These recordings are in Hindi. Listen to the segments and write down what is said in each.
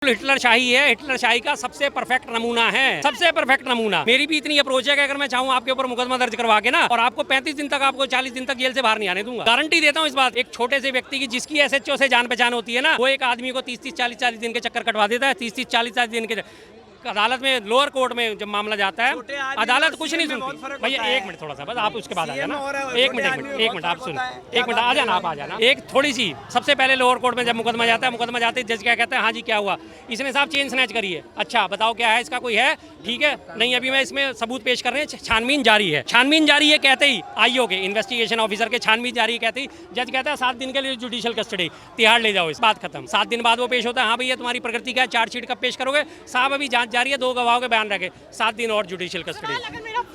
हिटलर शाही है, हिटलर शाही का सबसे परफेक्ट नमूना है, सबसे परफेक्ट नमूना। मेरी भी इतनी अप्रोच है कि अगर मैं चाहूँ आपके ऊपर मुकदमा दर्ज करवा के ना, और आपको 35 दिन तक, आपको 40 दिन तक जेल से बाहर नहीं आने दूंगा। गारंटी देता हूँ इस बात। एक छोटे से व्यक्ति की जिसकी एसएचओ से जान पहचान होती है ना, वो एक आदमी को 30-30, 40-40 दिन के चक्कर कटवा देता है। 30-30, 40-40 दिन के अदालत में, लोअर कोर्ट में जब मामला जाता है, अदालत कुछ नहीं सुनती। भैया एक मिनट थोड़ा सा बस, आप उसके बाद आ जाना। एक मिनट आप सुन, एक मिनट आ जाना, आप आ जाना। एक थोड़ी सी, सबसे पहले लोअर कोर्ट में जब मुकदमा जाता है, मुकदमा जाते ही जज क्या कहता है, हाँ जी क्या हुआ, इसने साहब चेन स्नैच करी है, अच्छा बताओ क्या है, इसका कोई है, ठीक है, नहीं अभी मैं इसमें सबूत पेश कर रहे हैं, छानबीन जारी है। छानबीन जारी है कहते ही आईओ के, इन्वेस्टिगेशन ऑफिसर के छानबीन जारी है कहते ही जज कहता है 7 दिन के लिए जुडिशियल कस्टडी, तिहाड़ ले जाओ, इस बात खत्म। 7 दिन बाद वो पेश होता है, हाँ भैया तुम्हारी प्रकृति क्या है, चार्जशीट कब पेश करोगे, साहब अभी जांच जारी है, 2 गवाहों के बयान रखे, 7 दिन और जुडिशियल कस्टडी।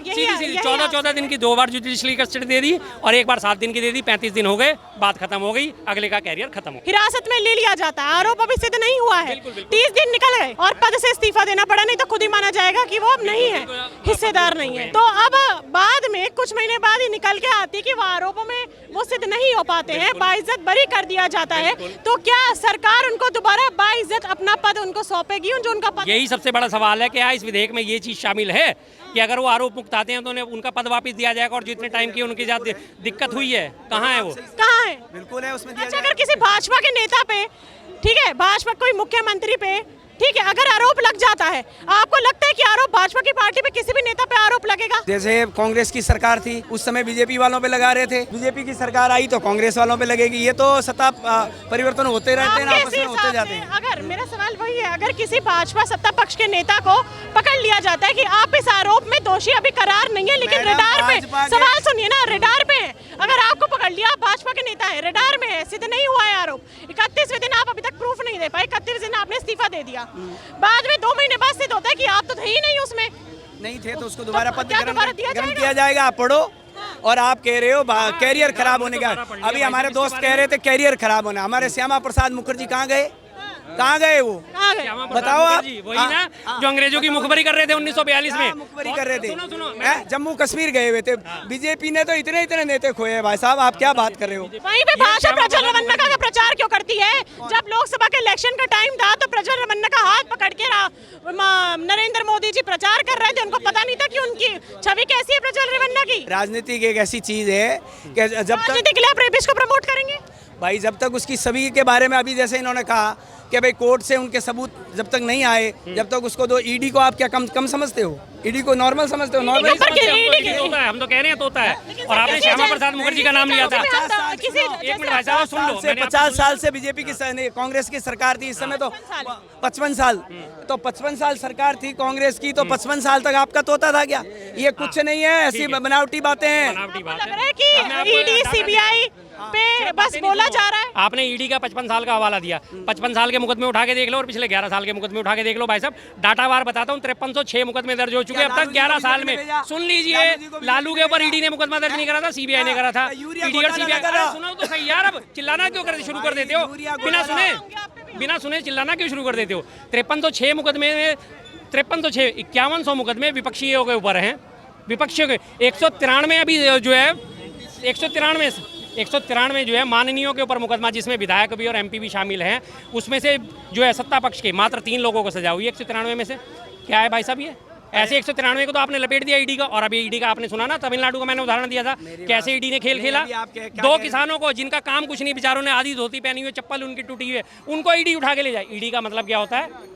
सीधी 14-14 दिन की 2 बार जुडिशियल कस्टडी दे दी और 1 बार 7 दिन की दे दी। 35 दिन हो गए, बात खत्म हो गई, अगले का कैरियर खत्म हो। हिरासत में ले लिया जाता है, आरोप अभी सिद्ध नहीं हुआ है, 30 दिन निकल गए और पद से इस्तीफा देना पड़ा, नहीं तो खुद ही माना जाएगा कि वो अब नहीं है, हिस्सेदार नहीं है। तो अब बाद में कुछ महीने बाद ही निकल के आती कि वो आरोपों में वो सिद्ध नहीं हो पाते हैं, बाइज्जत बरी कर दिया जाता है। तो क्या सरकार उनको दोबारा बाइज्जत अपना पद उनको सौंपेगी? जो उनका पद, यही सबसे बड़ा सवाल है कि इस विधेयक में ये चीज शामिल है कि अगर वो आरोप मुक्त आते हैं तो उन्हें उनका पद वापस दिया जाएगा, और जितने टाइम की उनके साथ दिक्कत हुई है, कहाँ है वो, कहाँ है? बिल्कुल है उसमें। अच्छा, अगर किसी भाजपा के नेता पे, ठीक है, भाजपा कोई मुख्यमंत्री पे, ठीक है, अगर आरोप लग जाता है, आपको लगता है कि आरोप भाजपा की पार्टी पे किसी भी नेता पे आरोप लगेगा? जैसे कांग्रेस की सरकार थी उस समय बीजेपी वालों पे लगा रहे थे, बीजेपी की सरकार आई तो कांग्रेस वालों पे लगेगी। ये तो सत्ता परिवर्तन होते रहते हैं, आपस में होते जाते हैं। अगर मेरा सवाल वही है, अगर किसी भाजपा सत्ता पक्ष के नेता को पकड़ लिया जाता है कि आप इस आरोप में दोषी अभी करार नहीं है, लेकिन रेडार पे, सवाल सुनिए ना, रेडार पे है, अगर आपको पकड़ लिया, आप भाजपा के नेता है, रेडार में है, सिद्ध नहीं हुआ है आरोप, 31वें दिन आप अभी तक प्रूफ नहीं दे पाए, 31वें दिन आपने इस्तीफा दे दिया, बाद में 2 महीने बाद सिद्ध होता है कि आप तो थे ही नहीं उसमें, नहीं थे, तो उसको दोबारा पद ग्रहण किया जाएगा। आप पढ़ो, और आप कह रहे हो कैरियर खराब होने का। अभी हमारे दोस्त कह रहे थे कैरियर खराब होना, हमारे श्यामा प्रसाद मुखर्जी कहाँ गए, कहाँ गए वो, बताओ आप? वही ना जो अंग्रेजों की मुखबरी कर रहे थे 1942 में, मुखबरी कर रहे थे, जम्मू कश्मीर गए हुए थे। बीजेपी ने तो इतने नेता खोए हैं भाई साहब, आप क्या बात कर रहे हो? वहीं पे भाषा प्रज्वल रमन्ना का प्रचार क्यों करती है? जब लोकसभा के इलेक्शन का टाइम था तो प्रज्वल रमन्ना का हाथ पकड़ के नरेंद्र मोदी जी प्रचार कर रहे थे, उनको पता नहीं था कि उनकी छवि कैसी है प्रज्वल रमन्ना की। राजनीति एक ऐसी चीज है कि जब राजनीति के लिए आप रेपिस्ट को प्रमोट करेंगे भाई, जब तक उसकी सभी के बारे में, अभी जैसे इन्होंने कहा कि भाई कोर्ट से उनके सबूत जब तक नहीं आए, जब तक उसको दो, ईडी को आप क्या कम समझते हो? ईडी को नॉर्मल समझते हो? नॉर्मल हम तो कह रहे हैं तोता है, और आपने श्यामा प्रसाद मुखर्जी का नाम लिया था। 1 मिनट भाई साहब सुन लो, 50 साल से बीजेपी की कांग्रेस की सरकार थी, इस समय तो 55 साल, तो 55 साल सरकार थी कांग्रेस की, तो 55 साल तक आपका तोता था क्या? ये कुछ नहीं है, ऐसी बनावटी बातें हैं। लग रहा है कि ईडी सीबीआई पे बस बोला जा रहा है। आपने ईडी का 55 साल का हवाला दिया, 55 साल के मुकदमे उठा के देख लो और पिछले 11 साल के मुकदमे उठा के देख लो भाई साहब, डाटावार बताता हूँ, 5306 मुकदमे दर्ज हो चुके हैं अब तक 11 साल में। सुन लीजिए, लालू के ऊपर ईडी ने मुकदमा दर्ज नहीं करा था, सीबीआई ने करा था। ईडी और सीबीआई, सुनो तो सही यार, अब चिल्लाना क्यों शुरू कर देते हो? बिना सुने चिल्लाना क्यों शुरू कर देते हो? 5306 मुकदमे में 5306, 5100 मुकदमे विपक्षियों के ऊपर हैं, विपक्षियों के 193 अभी जो है 193 जो है माननीयों के ऊपर मुकदमा, जिसमें विधायक भी और एमपी भी शामिल हैं, उसमें से जो है सत्ता पक्ष के मात्र 3 लोगों को सजा हुई है 193 में से। क्या है भाई साहब ये? ऐसे 193 को तो आपने लपेट दिया ईडी का, और अभी ईडी का आपने सुना ना, तमिलनाडु का मैंने उदाहरण दिया था, कैसे ईडी ने खेल खेला। 2 किसानों को, जिनका काम कुछ नहीं, बेचारों ने आधी धोती पहनी हुई, चप्पल उनकी टूटी हुई है, उनको ईडी उठा के ले जाए। ईडी का मतलब क्या होता है?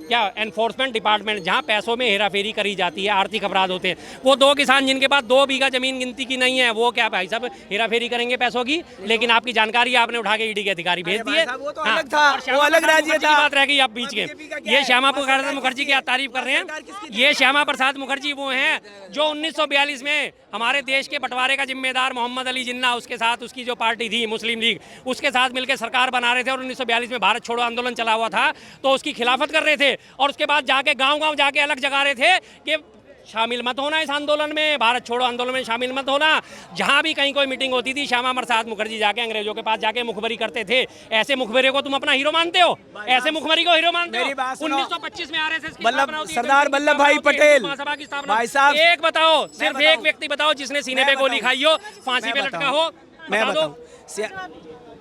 क्या एनफोर्समेंट डिपार्टमेंट, जहाँ पैसों में हेराफेरी करी जाती है, आर्थिक अपराध होते हैं। वो 2 किसान जिनके पास 2 बीघा जमीन गिनती की नहीं है, वो क्या भाई साहब हेराफेरी करेंगे पैसों की? लेकिन आपकी जानकारी आपने उठा के ईडी के अधिकारी भेज दिए। वो तो अलग था, वो अलग राज्य था। बात रह गई आप बीच के। ये श्यामा प्रसाद मुखर्जी की आप तारीफ कर रहे हैं, ये श्यामा प्रसाद मुखर्जी वो हैं जो 1942 में हमारे देश के बंटवारे का जिम्मेदार मोहम्मद अली जिन्ना, उसके साथ उसकी जो पार्टी थी मुस्लिम लीग, उसके साथ मिलकर सरकार बना रहे थे, और 1942 में भारत छोड़ो आंदोलन चला हुआ था, तो उसकी खिलाफत कर रहे थे, और उसके बाद जाके गांव-गांव जाके अलग जगा रहे थे कि शामिल मत होना इस आंदोलन में, भारत छोड़ो आंदोलन में शामिल मत होना। जहां भी कहीं कोई मीटिंग होती थी, श्यामा प्रसाद मुखर्जी जाके अंग्रेजों के पास जाके मुखबरी करते थे। ऐसे मुखबरी को तुम अपना हीरो मानते हो? ऐसे मुखबरी को हीरो मानते हो? 1925 में आरएसएस की सरदार वल्लभ भाई पटेल भाई साहब, एक बताओ, सिर्फ एक व्यक्ति बताओ जिसने सीने पे गोली खाई हो, फांसी पे लटका हो, मैं बताऊं,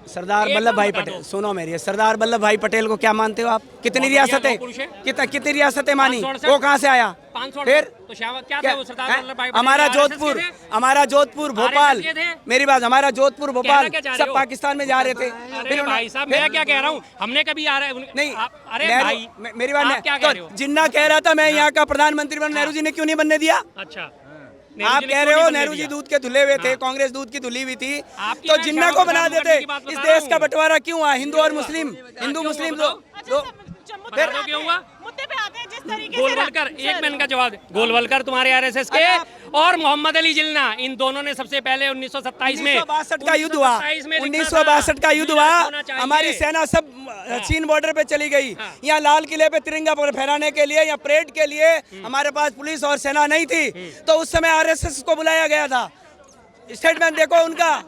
सरदार एक वल्लभ भाई नाम बता पटेल, दो। सुनो मेरी, सरदार वल्लभ भाई पटेल को क्या मानते हो आप? कितनी बहुत रियासतें, बढ़िया, लौह पुरुष है। कितनी रियासतें मानी? 568 वो कहाँ से आया? 568 फिर तो श्यामा क्या क्या- था वो सरदार हैं? वल्लभ भाई पटेल हमारा RSS के जोधपुर, थे? हमारा जोधपुर भोपाल, RSS के थे? मेरी बात, हमारा जोधपुर भोपाल क्या चाह रहे सब हो? पाकिस्तान में जा रहे थे। अरे भाई साहब मैं क्या कह रहा हूँ, हमने कभी आ रहा है नहीं, अरे नेहरू- भाई मेरी बात आप नहीं, क्या कह रहे हो? तो जिन्ना कह रहा था मैं यहाँ का प्रधानमंत्री बनूं, नेहरू जी ने क्यों नहीं बनने दिया? अच्छा आप कह रहे हो नेहरू जी दूध के धुले हुए थे, कांग्रेस दूध की धुली हुई थी, आपकी तो मैं जिन्ना श्यामा को बना प्रसाद देते। मुखर्जी की बात इस बता रहा देश का हूँ। बंटवारा क्यों हुआ? हिंदू और मुस्लिम, हिंदू क्यों मुस्लिम बताओ? दो मुद्दे बताओ क्यों हुआ? मुद्दे पे आते हैं जिस तरीके से गोलवलकर, एक मिनट का जवाब दे। गोलवलकर तुम्हारे आरएसएस के और मोहम्मद अली जिन्ना, इन दोनों ने सबसे पहले 1927 में 1962 का युद्ध हुआ, 1962 का युद्ध हुआ, हमारी सेना सब चीन बॉर्डर पे चली गई। हाँ। यहाँ लाल किले पे तिरंगा फहराने के लिए या परेड के लिए हमारे पास पुलिस और सेना नहीं थी, तो उस समय आरएसएस को बुलाया गया था। स्टेटमेंट देखो उनका,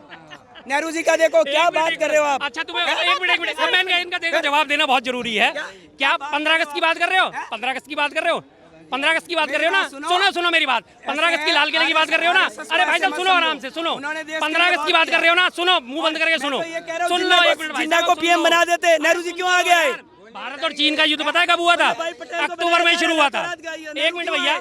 नेहरू जी का देखो, क्या बात कर रहे हो आप? अच्छा तुम्हें एक मिनट अब मैं इनका देखो जवाब देना बहुत जरूरी है। क्या 15 अगस्त की बात कर रहे हो? 15 अगस्त की बात कर रहे हो? 15 अगस्त की बात कर रहे हो ना? सुनो सुनो मेरी बात, 15 अगस्त की लाल किले की बात कर रहे हो ना? अरे भाई साहब सुनो, आराम से सुनो। 15 अगस्त की बात कर रहे हो ना? सुनो, मुंह बंद करके सुनो, सुन लो एक मिनट भाई जिन्ना साहब, को सुन पीएम लो। बना देते, नेहरू जी क्यों आ गए? भारत और चीन का युद्ध पता है कब हुआ था? अक्टूबर में शुरू हुआ था। एक मिनट भैया,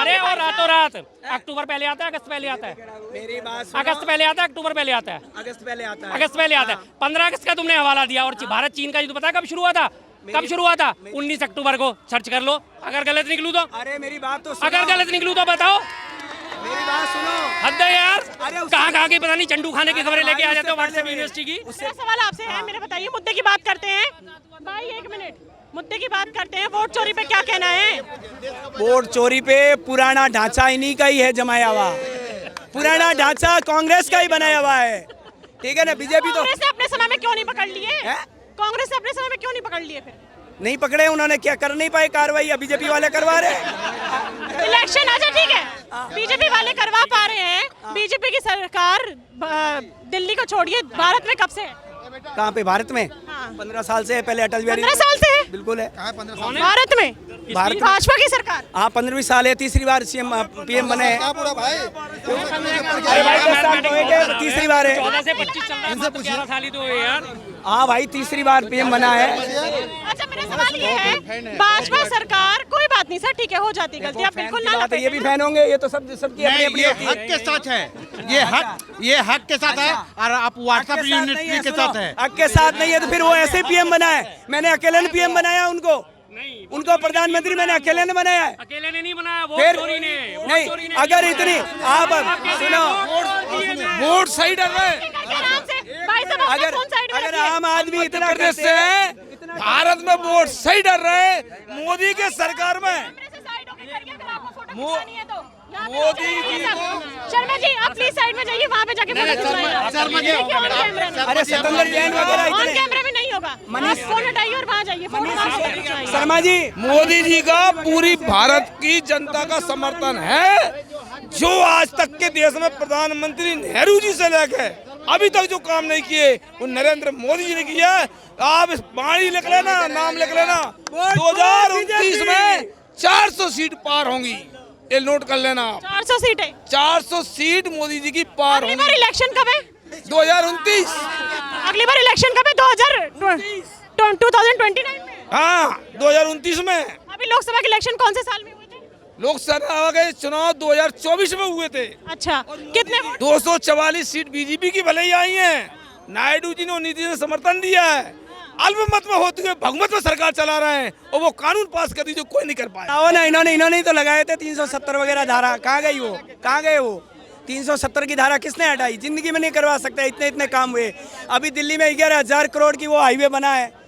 अरे और रातों रात अक्टूबर पहले आता है, अगस्त पहले आता है? मेरी बात अगस्त पहले आता है, अक्टूबर पहले आता है? अगस्त पहले आता है। अगस्त पहले आता है। 15 अगस्त का तुमने हवाला दिया, और भारत चीन का युद्ध पता है कब शुरू हुआ था? कब शुरू हुआ था? 19 अक्टूबर को। सर्च कर लो, अगर गलत निकलूं तो। अरे मेरी बात तो सुनो, अगर गलत निकलूं तो बताओ। मेरी बात सुनो। हद है यार, अरे कहाँ कहाँ की पता नहीं चंडू खाने की खबरें लेके आ जाते हो व्हाट्सएप यूनिवर्सिटी की। मेरा सवाल आपसे है, मेरे बताइए, मुद्दे की बात करते हैं भाई, एक मिनट, मुद्दे की बात करते हैं, वोट चोरी पे क्या कहना है? वोट चोरी पे पुराना ढांचा इन्हीं का ही है जमाया हुआ, पुराना ढांचा कांग्रेस का ही बनाया हुआ है, ठीक है ना? बीजेपी तो कांग्रेस ने अपने समय में क्यों नहीं पकड़ लिए? हैं? कांग्रेस ने अपने समय में क्यों नहीं पकड़ लिए? फिर नहीं पकड़े, उन्होंने क्या कर नहीं पाए कार्रवाई, अब बीजेपी वाले करवा रहे। इलेक्शन, अच्छा ठीक है, बीजेपी वाले करवा पा रहे हैं। बीजेपी की सरकार दिल्ली को छोड़िए, भारत में कब से है? कहाँ पे? भारत में हाँ। 15 साल से है, पहले अटल बिहारी 15 साल से है बिल्कुल है। भारत में, भारत भाजपा की सरकार। हाँ 15वीं साल है, तीसरी बार सीएम पीएम बने हैं। अरे भाई 10 साल तो है, तीसरी बार है। 14 से 25 चल रहा है, 11 साल ही तो हुए यार। हाँ भाई तीसरी बार पीएम बना है। अच्छा मेरा सवाल ये है, भाजपा सरकार, कोई बात नहीं सर, ठीक है, हो जाती गलती, आप बिल्कुल ना बात है, ये भी फैन होंगे, ये तो सब सबकी अपनी अपनी ये होती है। हक के साथ है, ये हक के साथ है, और आप व्हाट्सएप यूनिवर्सिटी के साथ है। हक के साथ नहीं है तो फिर वो ऐसे पीएम बना है, मैंने अकेले ने पीएम बनाया उनको, नहीं, उनको प्रधानमंत्री मैंने अकेले ने बनाया है। अकेले ने नहीं बनाया, वोट फिर चोरी ने, वोट नहीं, चोरी ने। अगर इतनी आप सुनो, वोट सही डर रहे हैं। भाई साहब, आपने अगर कौन साइड में अगर रखी है? आम आदमी इतना प्रदेश करते से हैं, भारत में वोट सही डर रहे हैं मोदी के सरकार में। कैमरे से साइड होके करिए, अगर आपको फोटो खिंचवानी है तो। यहाँ पे मोदी जाइए जी सब। शर्मा जी आप प्लीज साइड में जाइए, वहाँ पे जाके फोटो खिंचवाइए। शर्मा जी, देखिए ऑन कैमरा, अरे सतेंद्र जैन वगैरह ऑन इतने, कैमरा में नहीं होगा, आप फोन हटाइए और वहाँ जाइए, फोटो वहाँ पे खिंचवाइए। शर्मा जी मोदी जी का पूरी भारत की जनता का समर्थन है। जो आज तक के देश में प्रधानमंत्री नेहरू जी से लेकर अभी तक जो काम नहीं किए वो नरेंद्र मोदी जी ने किया है। आप इस बाणी लिख लेना, नाम लिख लेना, 2029 में 400 सीट पार होंगी, ये नोट कर लेना आप। 400 सीटें, 400 सीट मोदी जी की पार अगली होंगी। बार इलेक्शन कब है? 2029, अगली बार इलेक्शन कब है? 2029 में। हाँ 2029 में। अभी लोकसभा के इलेक्शन कौन से साल में हुए थे? लोकसभा के चुनाव 2024 में हुए थे। अच्छा, कितने वोट? 244 सीट बीजेपी की भले ही आई हैं। नायडू जी ने और नीतीश ने समर्थन दिया है। अल्पमत में होते हुए बहुमत में सरकार चला रहे हैं और वो कानून पास कर दी जो कोई नहीं कर पाया। आओ ना, इन्होंने ही तो लगाए थे 370 वगैरह धारा, कहाँ गई वो? कहाँ गए वो? 370 की धारा किसने हटाई? जिंदगी में नहीं करवा सकता, इतने इतने काम हुए। अभी दिल्ली में 11,000 करोड़ की वो हाईवे बना है।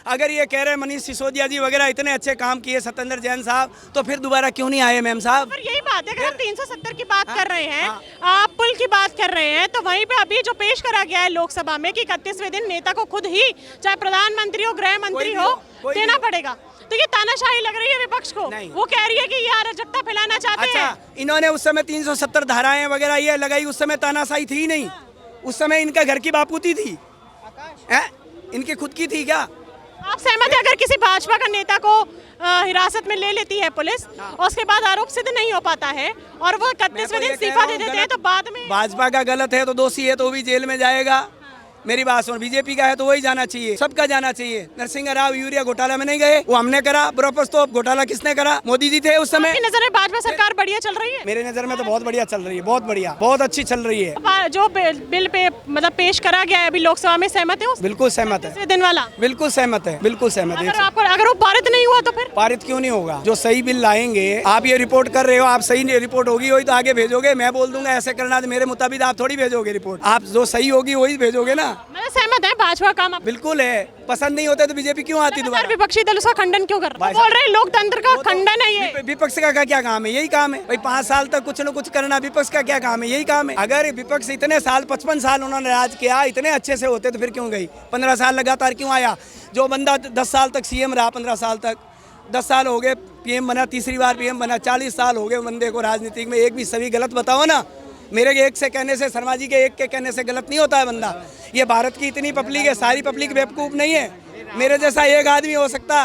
अगर ये कह रहे हैं मनीष सिसोदिया जी वगैरह इतने अच्छे काम किए, सत्येंद्र जैन साहब, तो फिर दोबारा क्यों नहीं आए मैम साहब? पर यही बात है, अगर आप 370 की बात कर रहे हैं, आप पुल की बात कर रहे हैं, तो वहीं पे अभी जो पेश करा गया है लोकसभा में कि 31वें दिन नेता को खुद ही, चाहे प्रधानमंत्री हो, गृह मंत्री हो, देना पड़ेगा, तो ये तानाशाही लग रही है विपक्ष को। वो कह रही है कि ये अराजकता फैलाना चाहते हैं। अच्छा, इन्होंने उस समय 370 धाराएं वगैरह ये लगाई, उस समय तानाशाही थी ही नहीं, उस समय इनका घर की बापूती थी, इनकी खुद की थी क्या? आप सहमत है अगर किसी भाजपा का नेता को हिरासत में ले लेती है पुलिस और उसके बाद आरोप सिद्ध नहीं हो पाता है और वो 31वें दिन इस्तीफा दे देते हैं, तो बाद में भाजपा का गलत है तो दोषी है तो वो भी जेल में जाएगा, मेरी बात सुन, बीजेपी का है तो वही जाना चाहिए, सबका जाना चाहिए। नरसिंह राव यूरिया घोटाला में नहीं गए, वो हमने करा। ब्रोपस तो घोटाला किसने करा? मोदी जी थे उस समय। आपकी नजर में भाजपा सरकार बढ़िया चल रही है? मेरे नजर में तो बहुत बढ़िया चल रही है, बहुत बढ़िया, बहुत अच्छी चल रही है। जो बिल पे मतलब पेश करा गया है अभी लोकसभा में, सहमत है उस बिल्कुल सहमत है, तीसरे दिन वाला? बिल्कुल सहमत है, बिल्कुल सहमत है। अगर वो पारित नहीं हुआ तो फिर? पारित क्यों नहीं होगा? जो सही बिल लाएंगे, आप ये रिपोर्ट कर रहे हो, आप सही रिपोर्ट होगी वही तो आगे भेजोगे। मैं बोल दूंगा ऐसे करना, तो मेरे मुताबिक आप थोड़ी भेजोगे रिपोर्ट, आप जो सही होगी वही भेजोगे ना। मैं सहमत है, भाजपा काम बिल्कुल है, पसंद नहीं होते तो बीजेपी क्यों आती दोबारा? विपक्षी दल उसका खंडन क्यों कर रहे हैं? बोल रहे हैं लोकतंत्र का खंडन है ये। विपक्ष का क्या काम है? यही काम है भाई, 5 साल तक कुछ न कुछ करना। विपक्ष का क्या काम है? यही काम है। अगर विपक्ष इतने साल 55 साल उन्होंने राज किया, इतने अच्छे से होते तो फिर क्यों गई? 15 साल लगातार क्यों आया? जो बंदा 10 साल तक सीएम रहा, 15 साल तक, 10 साल हो गए पीएम बना, तीसरी बार पीएम बना, 40 साल हो गए बंदे को राजनीति में, एक भी सही गलत बताओ ना। मेरे एक से कहने से, शर्मा जी के एक के कहने से गलत नहीं होता है बंदा। ये भारत की इतनी पब्लिक है, सारी पब्लिक बेवकूफ़ नहीं है। मेरे जैसा एक आदमी हो सकता